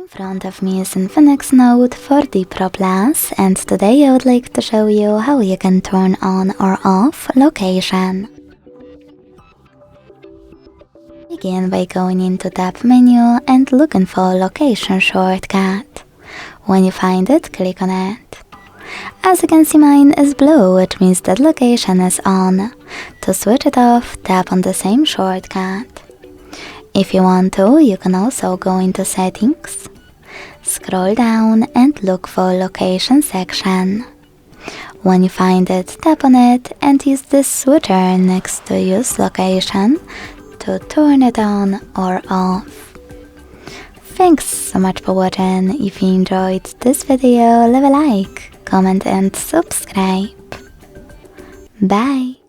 In front of me is Infinix Note 40 Pro Plus, and today I would like to show you how you can turn on or off location. Begin by going into Tab menu and looking for Location shortcut. When you find it, click on it. As you can see, mine is blue, which means that location is on. To switch it off, tap on the same shortcut. If you want to, you can also go into Settings, scroll down and look for Location section. When you find it, tap on it and use this switcher next to Use Location to turn it on or off. Thanks so much for watching. If you enjoyed this video, leave a like, comment and subscribe. Bye!